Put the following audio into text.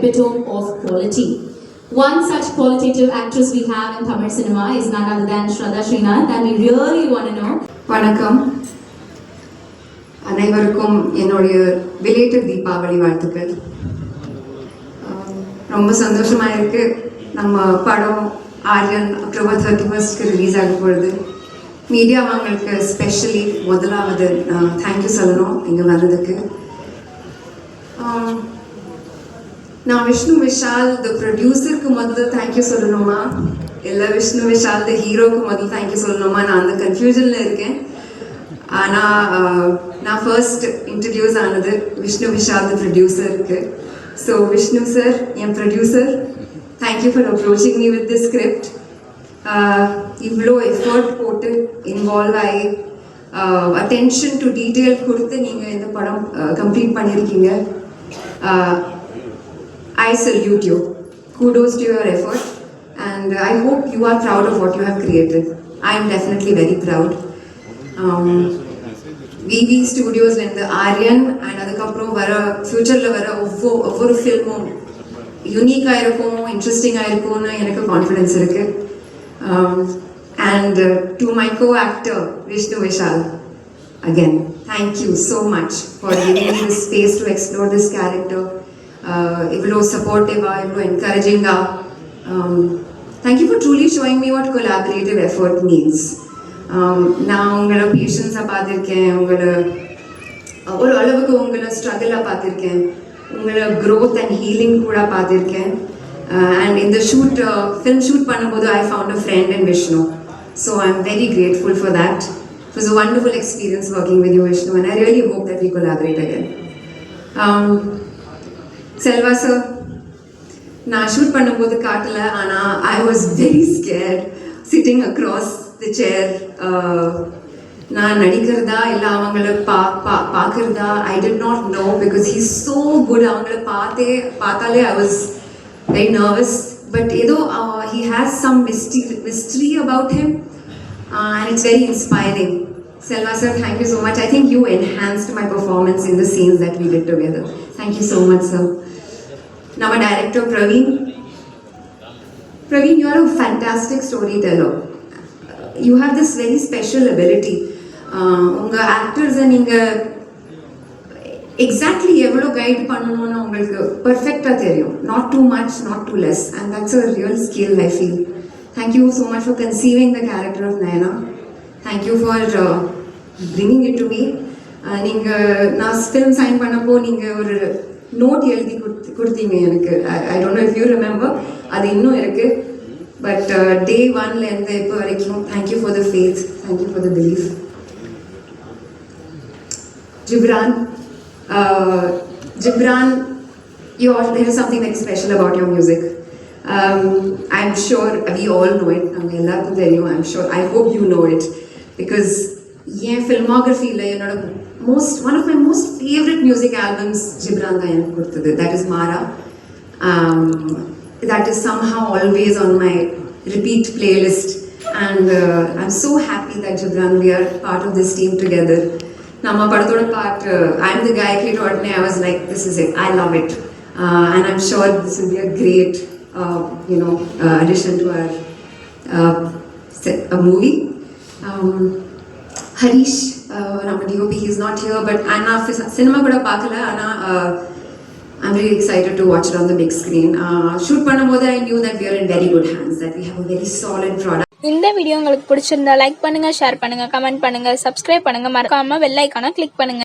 epitome of quality. One such qualitative actress we have in Tamil cinema is none other than Shraddha Srinath, and we really want to know. வணக்கம் அனைவருக்கும் என்னுடைய belated Deepavali வாழ்த்துக்கள். ரொம்ப சந்தோஷமா இருக்கு. நம்ம படம் ஆரியன் அக்டோபர் 31st ரிலீஸ் ஆக போகுது. மீடியா அவங்களுக்கு ஸ்பெஷலி முதலாவது தேங்க்யூ சொல்லணும் இங்கே வந்ததுக்கு. நான் விஷ்ணு விஷால் த ப்ரொடியூசருக்கு முதல்ல தேங்க்யூ சொல்லணுமா இல்லை விஷ்ணு விஷால் த ஹீரோக்கு முதல்ல தேங்க்யூ சொல்லணுமா? நான் அந்த கன்ஃபியூஷனில் இருக்கேன். ஆனால் நான் ஃபர்ஸ்ட் இன்ட்ரடியூஸ் ஆனது விஷ்ணு விஷால் த ப்ரொடியூசருக்கு. So Vishnu sir N producer, thank you for approaching me with this script. இவ்வளோ எஃபர்ட் போட்டு இன்வால்வ் ஆகி அட்டென்ஷன் டு டீட்டெயில் கொடுத்து நீங்கள் இந்த படம் கம்ப்ளீட் பண்ணியிருக்கீங்க. I salute you. Kudos to your effort, and I hope you are proud of what you have created. I am definitely very proud. VV Studios and the Aryan and adukaprom vara future la vara ovvoru filmum unique ah irukum, interesting ah irukum na enakku confidence irukku. And to my co-actor Vishnu Vishal, again thank you so much for giving me this space to explore this character. Ivlo supportive, ivlo encouraging. Thank you for truly showing me what collaborative effort means. நான் உங்களோட பேஷன்ஸை பார்த்துருக்கேன், உங்களோட ஒரு அளவுக்கு உங்களோட ஸ்ட்ரகிளாக பார்த்துருக்கேன், உங்களோட growth and healing கூட பார்த்துருக்கேன். அண்ட் இந்த ஃபிலிம் ஷூட் பண்ணும்போது I found a friend in Vishnu. So I am very grateful for that. It was a wonderful experience working with you Vishnu, and I really hope that we collaborate again. Selva sir, நான் shoot பண்ணும்போது காட்டல, ஆனால் I was very scared sitting across the chair. நான் நடிக்கிறதா இல்லை அவங்கள பார்க்கறதா I did not know, because he is so good. அவங்கள பார்த்தாலே I was very nervous. But ஏதோ he has some mystery about him and it's very inspiring. Selva sir, thank you so much. I think you enhanced my performance in the scenes that we did together. Thank you so much, sir. Now, my director Praveen. Praveen, you are a fantastic storyteller. You have this very special ability. Unga actors and inga exactly evlo guide pannanona ungalku perfect ah theriyum. Not too much, not too less, and that's a real skill I feel. Thank you so much for conceiving the character of Nayana. Thank you for bringing it to me. நீங்கள் நான் film sign பண்ணப்போ நீங்கள் ஒரு note எழுதி கொடுத்தீங்க எனக்கு. I don't know if you remember. அது இன்னும் இருக்குது. பட் டே 1லேருந்து இப்போ வரைக்கும் thank you for the faith, thank you for the belief. Gibran, there is something very special about your music. I'm sure we all know it. நம்ம எல்லாருக்கும் தெரியும். I'm sure, I hope you know it, because என் ஃபில்மோகிராஃபியில் என்னோட one of my most favorite music albums Gibran தான் எனக்கு கொடுத்தது. That is Mara. That is somehow always on my repeat playlist, and I'm so happy that Gibran, we are part of this team together. நம்ம படத்தோட part, I'm the guy கேட்ட உடனே I was like, this is it, I love it, and I'm sure this will be a great addition to our a movie. Harish, நம்ம DOP, he is not here, but நான் cinema கூட பார்க்கல, ஆனால் I'm really excited to watch it on the big screen. Shoot பண்ணும்போது I knew that we are in very good hands, that we have a very solid product. இந்த video உங்களுக்கு பிடிச்சிருந்தா like பண்ணுங்க, share பண்ணுங்க, comment பண்ணுங்க, subscribe பண்ணுங்க, மறக்காம bell ஐகானை கிளிக் பண்ணுங்க.